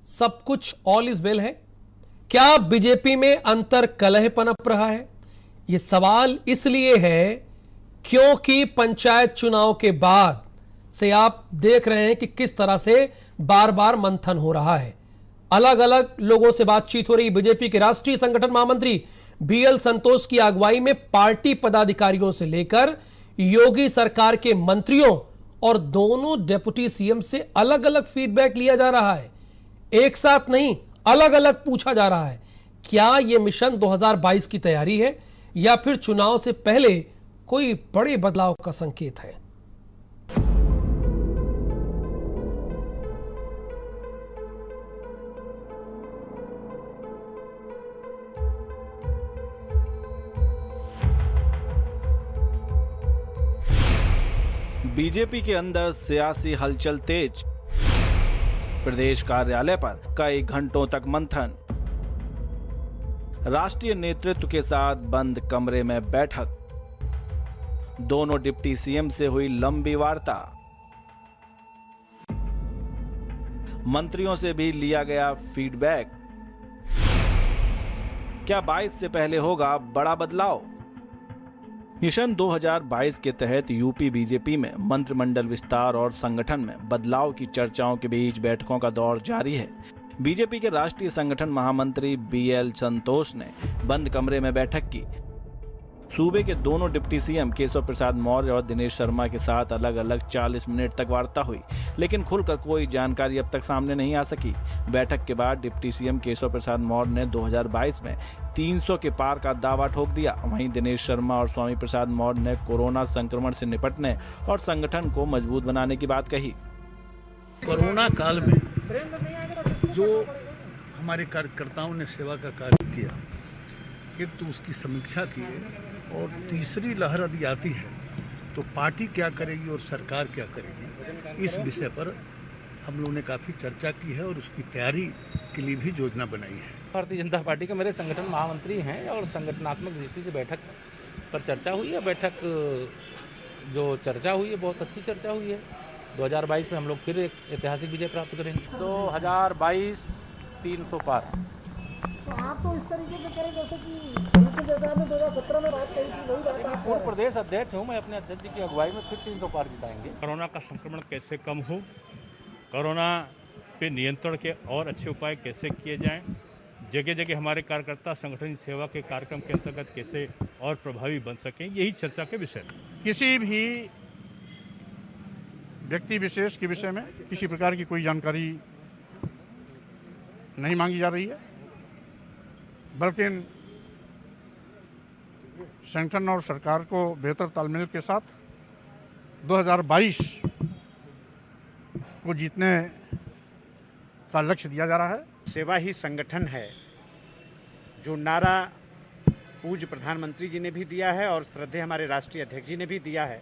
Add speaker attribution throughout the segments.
Speaker 1: सब कुछ all is well है? क्या बीजेपी में अंतर कलह पनप रहा है? यह सवाल इसलिए है क्योंकि पंचायत चुनाव के बाद से आप देख रहे हैं कि किस तरह से बार बार मंथन हो रहा है। अलग अलग लोगों से बातचीत हो रही। बीजेपी के राष्ट्रीय संगठन महामंत्री बीएल संतोष की अगुवाई में पार्टी पदाधिकारियों से लेकर योगी सरकार के मंत्रियों और दोनों डिप्टी सीएम से अलग अलग फीडबैक लिया जा रहा है। एक साथ नहीं, अलग अलग पूछा जा रहा है। क्या यह मिशन 2022 की तैयारी है या फिर चुनाव से पहले कोई बड़े बदलाव का संकेत है?
Speaker 2: बीजेपी के अंदर सियासी हलचल तेज। प्रदेश कार्यालय पर कई घंटों तक मंथन। राष्ट्रीय नेतृत्व के साथ बंद कमरे में बैठक। दोनों डिप्टी सीएम से हुई लंबी वार्ता। मंत्रियों से भी लिया गया फीडबैक। क्या 22 से पहले होगा बड़ा बदलाव? मिशन 2022 के तहत यूपी बीजेपी में मंत्रिमंडल विस्तार और संगठन में बदलाव की चर्चाओं के बीच बैठकों का दौर जारी है। बीजेपी के राष्ट्रीय संगठन महामंत्री बीएल संतोष ने बंद कमरे में बैठक की। सूबे के दोनों डिप्टी सीएम केशव प्रसाद मौर्य और दिनेश शर्मा के साथ अलग अलग 40 मिनट तक वार्ता हुई, लेकिन खुलकर कोई जानकारी अब तक सामने नहीं आ सकी। बैठक के बाद डिप्टी सीएम केशव प्रसाद मौर्य ने 2022 में 300 के पार का दावा ठोक दिया। वहीं दिनेश शर्मा और स्वामी प्रसाद मौर्य ने कोरोना संक्रमण से निपटने और संगठन को मजबूत बनाने की बात कही।
Speaker 3: कोरोना काल में जो हमारे कार्यकर्ताओं ने सेवा का कार्य किया, एक तो उसकी समीक्षा की है, और तीसरी लहर यदि आती है तो पार्टी क्या करेगी और सरकार क्या करेगी, इस विषय पर हम लोगों ने काफ़ी चर्चा की है और उसकी तैयारी के लिए भी योजना बनाई है।
Speaker 4: भारतीय जनता पार्टी के मेरे संगठन महामंत्री हैं और संगठनात्मक दृष्टि से बैठक पर चर्चा हुई है। बैठक जो चर्चा हुई है बहुत अच्छी चर्चा हुई है। 2022 में हम लोग फिर एक ऐतिहासिक विजय प्राप्त करेंगे। 2022 300 पार।
Speaker 5: तो आप तो इस तरीके से करें जैसे कि 2017 में बात कही थी, वही बात आप
Speaker 4: पूर्व प्रदेश अध्यक्ष हूँ मैं, अपने अध्यक्ष जी की अगुवाई में फिर 300 पार जिताएंगे।
Speaker 6: कोरोना का संक्रमण कैसे कम हो, कोरोना पे नियंत्रण के और अच्छे उपाय कैसे किए जाएं, जगह जगह हमारे कार्यकर्ता संगठन सेवा के कार्यक्रम के अंतर्गत कैसे और प्रभावी बन सकें, यही चर्चा के विषय है।
Speaker 7: किसी भी व्यक्ति विशेष के विषय में किसी प्रकार की कोई जानकारी नहीं मांगी जा रही है, बल्कि संगठन और सरकार को बेहतर तालमेल के साथ 2022 को जीतने का लक्ष्य दिया जा रहा है।
Speaker 8: सेवा ही संगठन है, जो नारा पूज्य प्रधानमंत्री जी ने भी दिया है और श्रद्धेय हमारे राष्ट्रीय अध्यक्ष जी ने भी दिया है,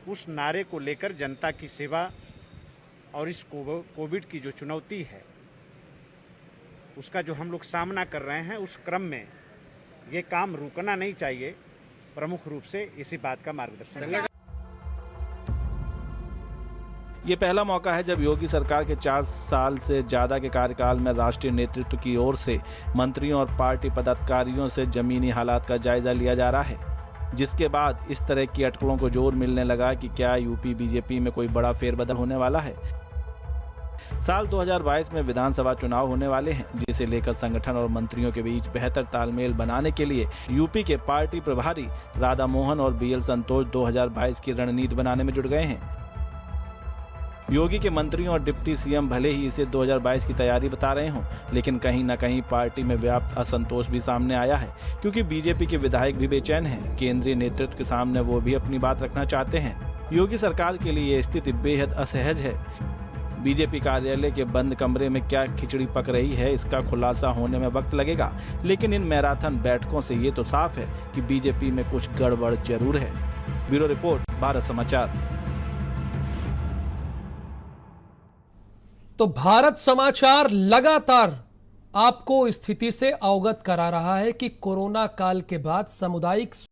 Speaker 8: उस नारे को लेकर जनता की सेवा और इस कोविड की जो चुनौती है उसका जो हम लोग सामना कर रहे हैं, उस क्रम में ये काम रुकना नहीं चाहिए। प्रमुख रूप से इसी बात का मार्गदर्शन।
Speaker 2: ये पहला मौका है जब योगी सरकार के 4 साल से ज्यादा के कार्यकाल में राष्ट्रीय नेतृत्व की ओर से मंत्रियों और पार्टी पदाधिकारियों से जमीनी हालात का जायजा लिया जा रहा है, जिसके बाद इस तरह की अटकलों को जोर मिलने लगा कि क्या यूपी बीजेपी में कोई बड़ा फेरबदल होने वाला है। साल 2022 में विधानसभा चुनाव होने वाले हैं, जिसे लेकर संगठन और मंत्रियों के बीच बेहतर तालमेल बनाने के लिए यूपी के पार्टी प्रभारी राधा मोहन और बीएल संतोष 2022 की रणनीति बनाने में जुट गए हैं। योगी के मंत्रियों और डिप्टी सीएम भले ही इसे 2022 की तैयारी बता रहे हों, लेकिन कहीं न कहीं पार्टी में व्याप्त असंतोष भी सामने आया है, क्योंकि बीजेपी के विधायक भी बेचैन हैं। केंद्रीय नेतृत्व के सामने वो भी अपनी बात रखना चाहते हैं। योगी सरकार के लिए यह स्थिति बेहद असहज है। बीजेपी कार्यालय के बंद कमरे में क्या खिचड़ी पक रही है, इसका खुलासा होने में वक्त लगेगा, लेकिन इन मैराथन बैठकों से ये तो साफ है कि बीजेपी में कुछ गड़बड़ जरूर है। ब्यूरो रिपोर्ट, भारत समाचार।
Speaker 1: तो भारत समाचार लगातार आपको स्थिति से अवगत करा रहा है कि कोरोना काल के बाद सामुदायिक